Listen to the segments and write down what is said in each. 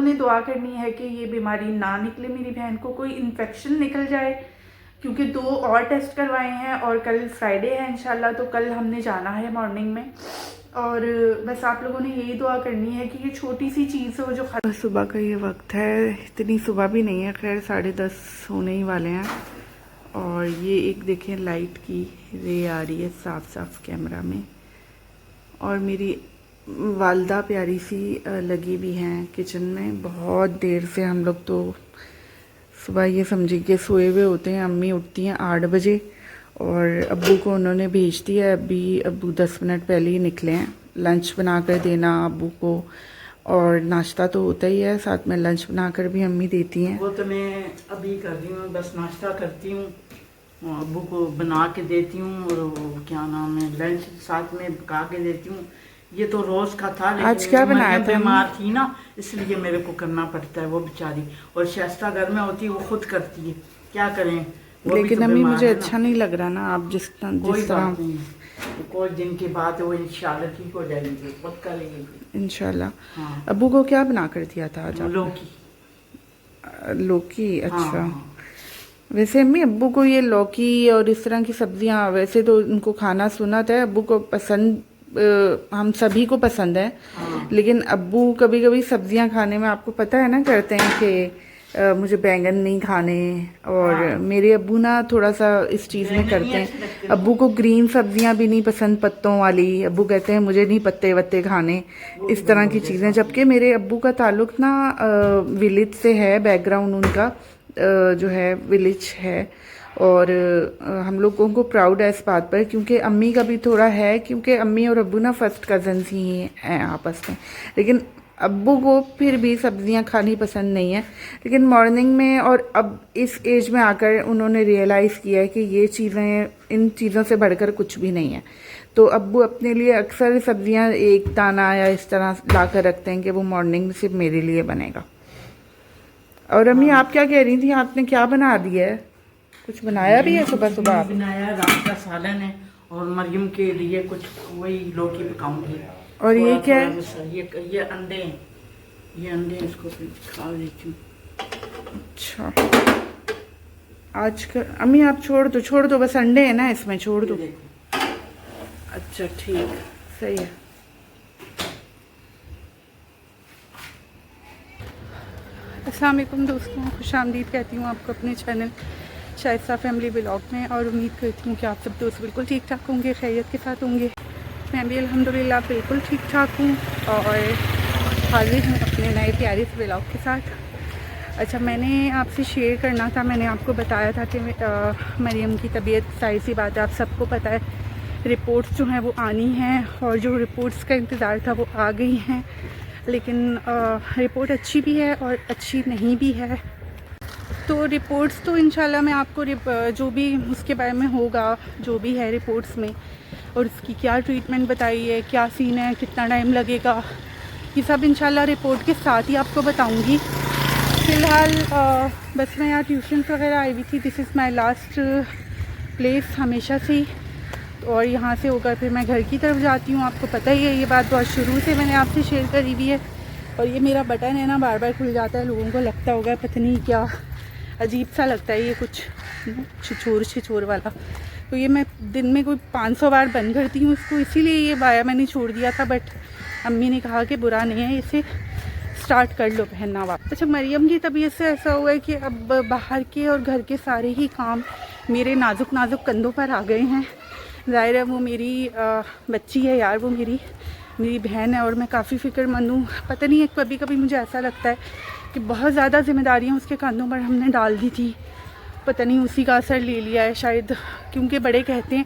ने दुआ करनी है कि ये बीमारी ना निकले, मेरी बहन को कोई इन्फेक्शन निकल जाए, क्योंकि 2 और टेस्ट करवाए हैं और कल फ्राइडे है इंशाल्लाह, तो कल हमने जाना है मॉर्निंग में। और बस आप लोगों ने यही दुआ करनी है कि ये छोटी सी चीज़ हो जो सुबह का ये वक्त है, इतनी सुबह भी नहीं है, खैर 10:30 होने ही वाले हैं। और ये एक देखें लाइट की रे आ रही है साफ साफ कैमरा में, और मेरी वालदा प्यारी सी लगी भी हैं किचन में। बहुत देर से हम लोग तो सुबह ये समझिए कि सोए हुए होते हैं। अम्मी उठती हैं 8 बजे और अब्बू को उन्होंने भेज दिया है। अभी अब्बू 10 मिनट पहले ही निकले हैं। लंच बना कर देना अब्बू को, और नाश्ता तो होता ही है, साथ में लंच बनाकर भी अम्मी देती हैं। वो तो मैं अभी कर रही हूँ, बस नाश्ता करती हूँ, अब्बू को बना के देती हूँ, और क्या नाम है लंच साथ में पका के देती हूँ। ये तो रोज का था, लेकिन आज क्या बनाया था? बीमार थी ना, इसलिए मेरे को करना पड़ता है वो बेचारी। और शाइस्ता घर में होती है, वो खुद करती है, क्या करें। लेकिन अम्मी मुझे अच्छा नहीं लग रहा ना, आप जिस तरह कोई दिन के बाद वो इंशाल्लाह ठीक हो जाएगी, पक्का लेंगे इंशाल्लाह। हाँ। अब्बू को क्या बना कर दिया था आज? लौकी। अच्छा। हाँ। वैसे अम्मी अब्बू को ये लौकी और इस तरह की सब्जियां वैसे तो उनको खाना सुन्नत है, अब्बू को पसंद, हम सभी को पसंद है। हाँ। लेकिन अब्बू कभी कभी सब्जियां खाने में आपको पता है ना करते हैं कि मुझे बैंगन नहीं खाने, और हाँ। मेरे अब्बू ना थोड़ा सा इस चीज़ में करते हैं। अब्बू को ग्रीन सब्जियां भी नहीं पसंद, पत्तों वाली। अब्बू कहते हैं मुझे नहीं पत्ते वत्ते खाने, इस तरह की चीज़ें। जबकि मेरे अब्बू का ताल्लुक ना विलेज से है, बैकग्राउंड उनका जो है विलेज है। और हम लोगों को प्राउड है इस बात पर, क्योंकि अम्मी का भी थोड़ा है, क्योंकि अम्मी और अब्बू ना फर्स्ट कज़न्स ही हैं आपस में। लेकिन अब्बू को फिर भी सब्जियां खानी पसंद नहीं है। लेकिन मॉर्निंग में और अब इस एज में आकर उन्होंने रियलाइज़ किया है कि ये चीज़ें, इन चीज़ों से बढ़कर कुछ भी नहीं है। तो अब्बू अपने लिए अक्सर सब्जियां एक दाना या इस तरह ला कर रखते हैं कि वो मॉर्निंग में सिर्फ मेरे लिए बनेगा। और अम्मी आप क्या कह रही थी, आपने क्या बना दिया है? कुछ बनाया भी है सुबह सुबह? बनाया, रात का सालन है, और मरियम के लिए कुछ वही लौकी पकाऊंगी। और ये क्या है? ये अंडे हैं, ये अंडे इसको खा देती हूँ। अच्छा, आज का अम्मी आप छोड़ दो बस, अंडे है ना इसमें, छोड़ दो। अच्छा ठीक, सही है। अस्सलाम वालेकुम दोस्तों, खुशामदीद कहती हूँ आपको अपने चैनल शाइस्ता फैमिली ब्लॉग में। और उम्मीद करती हूँ कि आप सब दोस्त बिल्कुल ठीक ठाक होंगे, खैरियत के साथ होंगे। मैं भी अल्हम्दुलिल्लाह बिल्कुल ठीक ठाक हूँ और हाजिर हूँ अपने नए प्यारे से ब्लॉग के साथ। अच्छा, मैंने आपसे शेयर करना था, मैंने आपको बताया था कि मरियम की तबीयत, जाहिर सी बात है आप सबको पता है, रिपोर्ट्स जो हैं वो आनी हैं, और जो रिपोर्ट्स का इंतज़ार था वो आ गई हैं। लेकिन रिपोर्ट अच्छी भी है और अच्छी नहीं भी है। तो रिपोर्ट्स तो इंशाल्लाह मैं आपको जो भी उसके बारे में होगा, जो भी है रिपोर्ट्स में, और उसकी क्या ट्रीटमेंट बताई है, क्या सीन है, कितना टाइम लगेगा, ये सब इंशाल्लाह रिपोर्ट के साथ ही आपको बताऊंगी। फ़िलहाल बस मैं यहाँ ट्यूशन वगैरह आई हुई थी। This is my last place हमेशा से ही, और यहाँ से होकर फिर मैं घर की तरफ जाती हूँ। आपको पता ही है, ये बात बहुत शुरू से मैंने आपसे शेयर करी हुई है। और ये मेरा बटन है ना, बार बार खुल जाता है, लोगों को लगता होगा पता नहीं क्या अजीब सा लगता है ये, कुछ छिछोर वाला। तो ये मैं दिन में कोई 500 बार बंद करती हूँ इसको, इसीलिए ये बाया मैंने छोड़ दिया था। बट अम्मी ने कहा कि बुरा नहीं है, इसे स्टार्ट कर लो पहनना वापस। अच्छा, मरियम की तबीयत से ऐसा हुआ है कि अब बाहर के और घर के सारे ही काम मेरे नाजुक नाजुक कंधों पर आ गए हैं। ज़ाहिर है वो मेरी बच्ची है यार, वो मेरी बहन है, और मैं काफ़ी फ़िक्रमंद हूँ। पता नहीं है, कभी कभी मुझे ऐसा लगता है कि बहुत ज़्यादा जिम्मेदारियाँ उसके कंधों पर हमने डाल दी थी, पता नहीं उसी का असर ले लिया है शायद। क्योंकि बड़े कहते हैं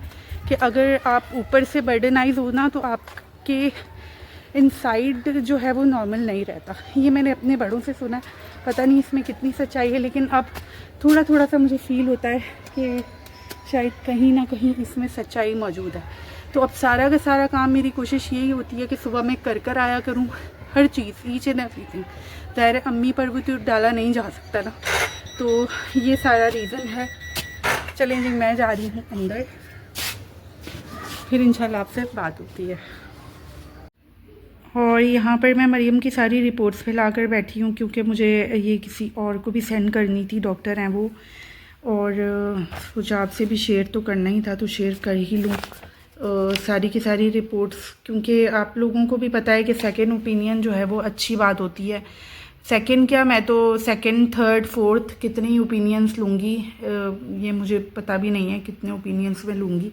कि अगर आप ऊपर से बर्डनाइज हो ना, तो आपके इनसाइड जो है वो नॉर्मल नहीं रहता। ये मैंने अपने बड़ों से सुना है, पता नहीं इसमें कितनी सच्चाई है, लेकिन अब थोड़ा सा मुझे फ़ील होता है कि शायद कहीं ना कहीं इसमें सच्चाई मौजूद है। तो अब सारा का सारा काम, मेरी कोशिश यही होती है कि सुबह मैं कर आया करूँ हर चीज़, ईच एंड एवरीथिंग। ज़ाहिर है अम्मी पर भी तो डाला नहीं जा सकता ना, तो ये सारा रीज़न है। चलें जी, मैं जा रही हूँ अंदर, फिर इंशाल्लाह आपसे बात होती है। और यहाँ पर मैं मरियम की सारी रिपोर्ट्स फैला कर बैठी हूँ क्योंकि मुझे ये किसी और को भी सेंड करनी थी, डॉक्टर हैं वो, और कुछ आपसे भी शेयर तो करना ही था तो शेयर कर ही लूँ सारी की सारी रिपोर्ट्स, क्योंकि आप लोगों को भी पता है कि सेकंड ओपिनियन जो है वो अच्छी बात होती है। सेकंड क्या, मैं तो सेकंड थर्ड फोर्थ कितने ही ओपिनियंस लूँगी, ये मुझे पता भी नहीं है कितने ओपिनियंस में लूँगी।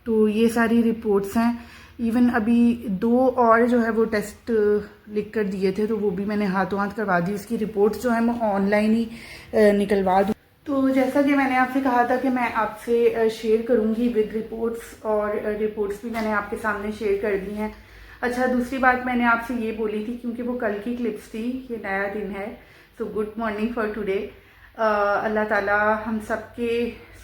तो ये सारी रिपोर्ट्स हैं। इवन अभी 2 और जो है वो टेस्ट लिख कर दिए थे तो वो भी मैंने हाथों हाथ करवा दी। उसकी रिपोर्ट्स जो है मैं ऑनलाइन ही निकलवा दूँ। तो जैसा कि मैंने आपसे कहा था कि मैं आपसे शेयर करूँगी विद रिपोर्ट्स, और रिपोर्ट्स भी मैंने आपके सामने शेयर कर दी हैं। अच्छा, दूसरी बात मैंने आपसे ये बोली थी क्योंकि वो कल की क्लिप्स थी, ये नया दिन है, so good morning for today. Allah ताला हम सब के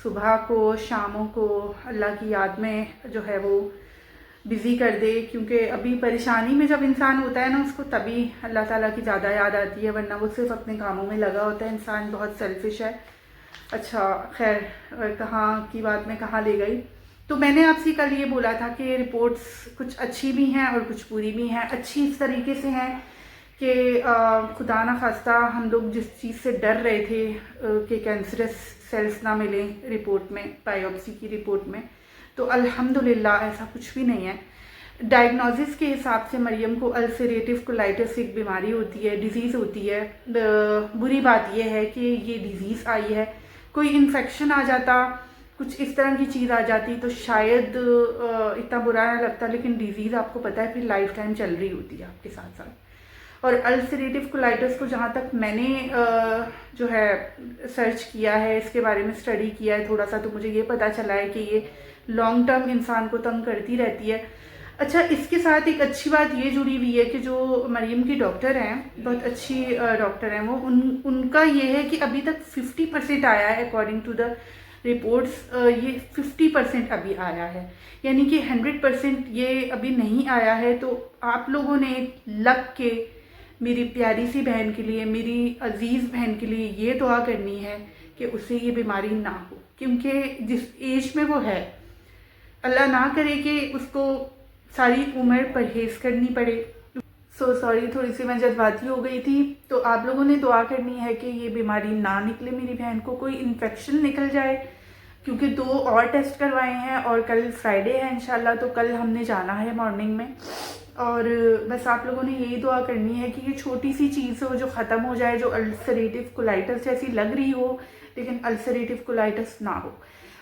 सुबह को शामों को अल्लाह की याद में जो है वो बिज़ी कर दे, क्योंकि अभी परेशानी में जब इंसान होता है ना उसको तभी अल्लाह ताला की ज़्यादा याद आती है, वरना वो सिर्फ अपने कामों में लगा होता है। इंसान बहुत सेल्फिश है। अच्छा खैर, कहाँ की बात में कहाँ ले गई। तो मैंने आपसे कल ये बोला था कि रिपोर्ट्स कुछ अच्छी भी हैं और कुछ बुरी भी हैं। अच्छी इस तरीके से हैं कि खुदा ना खास्ता हम लोग जिस चीज़ से डर रहे थे कि कैंसरस सेल्स ना मिले रिपोर्ट में, बायोप्सी की रिपोर्ट में, तो अल्हम्दुलिल्लाह ऐसा कुछ भी नहीं है। डायग्नोसिस के हिसाब से मरियम को अल्सरेटिव कोलाइटिस एक बीमारी होती है, डिजीज़ होती है। बुरी बात यह है कि ये डिजीज़ आई है, कोई इन्फेक्शन आ जाता, कुछ इस तरह की चीज़ आ जाती तो शायद इतना बुरा ना लगता, लेकिन डिजीज़ आपको पता है फिर लाइफ टाइम चल रही होती है आपके साथ साथ। और अल्सरेटिव कोलाइटिस को जहाँ तक मैंने जो है सर्च किया है, इसके बारे में स्टडी किया है थोड़ा सा, तो मुझे ये पता चला है कि ये लॉन्ग टर्म इंसान को तंग करती रहती है। अच्छा, इसके साथ एक अच्छी बात ये जुड़ी हुई है कि जो मरियम की डॉक्टर हैं, बहुत अच्छी डॉक्टर हैं वो, उनका ये है कि अभी तक 50% आया है अकॉर्डिंग टू द रिपोर्ट्स। ये 50% अभी आया है, यानी कि 100% ये अभी नहीं आया है। तो आप लोगों ने लग के मेरी प्यारी सी बहन के लिए, मेरी अजीज़ बहन के लिए ये दुआ करनी है कि उसे ये बीमारी ना हो, क्योंकि जिस एज में वो है अल्लाह ना करे कि उसको सारी उम्र परहेज़ करनी पड़े। सॉरी, थोड़ी सी मैं जज्बाती हो गई थी। तो आप लोगों ने दुआ करनी है कि ये बीमारी ना निकले मेरी बहन को, कोई इन्फेक्शन निकल जाए, क्योंकि 2 और टेस्ट करवाए हैं और कल फ्राइडे है इंशाल्लाह, तो कल हमने जाना है मॉर्निंग में। और बस आप लोगों ने यही दुआ करनी है कि ये छोटी सी चीज़ हो जो ख़त्म हो जाए, जो अल्सरेटिव कोलाइटिस जैसी लग रही हो लेकिन अल्सरेटिव कोलाइटिस ना हो।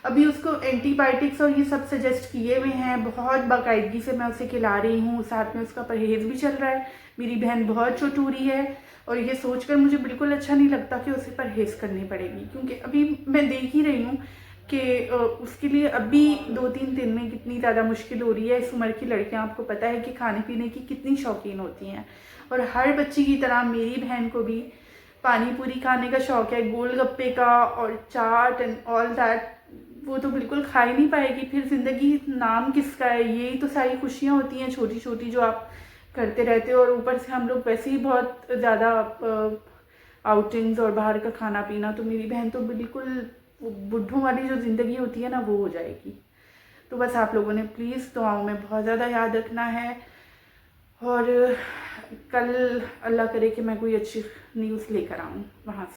अभी उसको एंटीबायोटिक्स और ये सब सजेस्ट किए हुए हैं, बहुत बाकायदगी से मैं उसे खिला रही हूँ, साथ में उसका परहेज़ भी चल रहा है। मेरी बहन बहुत चटूरी है और ये सोचकर मुझे बिल्कुल अच्छा नहीं लगता कि उसे परहेज़ करनी पड़ेगी, क्योंकि अभी मैं देख ही रही हूँ कि उसके लिए अभी 2-3 दिन में कितनी ज़्यादा मुश्किल हो रही है। इस उम्र की लड़कियां, आपको पता है कि खाने पीने की कितनी शौकीन होती हैं, और हर बच्ची की तरह मेरी बहन को भी पानी पूरी खाने का शौक़ है, गोलगप्पे का और चाट एंड ऑल दैट। वो तो बिल्कुल खा ही नहीं पाएगी, फिर ज़िंदगी नाम किसका है। यही तो सारी खुशियाँ होती हैं छोटी छोटी जो आप करते रहते हो, और ऊपर से हम लोग वैसे ही बहुत ज़्यादा आउटिंग्स और बाहर का खाना पीना, तो मेरी बहन तो बिल्कुल बुढ़ों वाली जो ज़िंदगी होती है ना वो हो जाएगी। तो बस आप लोगों ने प्लीज़ दुआओं में बहुत ज़्यादा याद रखना है, और कल अल्लाह करे कि मैं कोई अच्छी न्यूज़ लेकर आऊँ वहाँ से।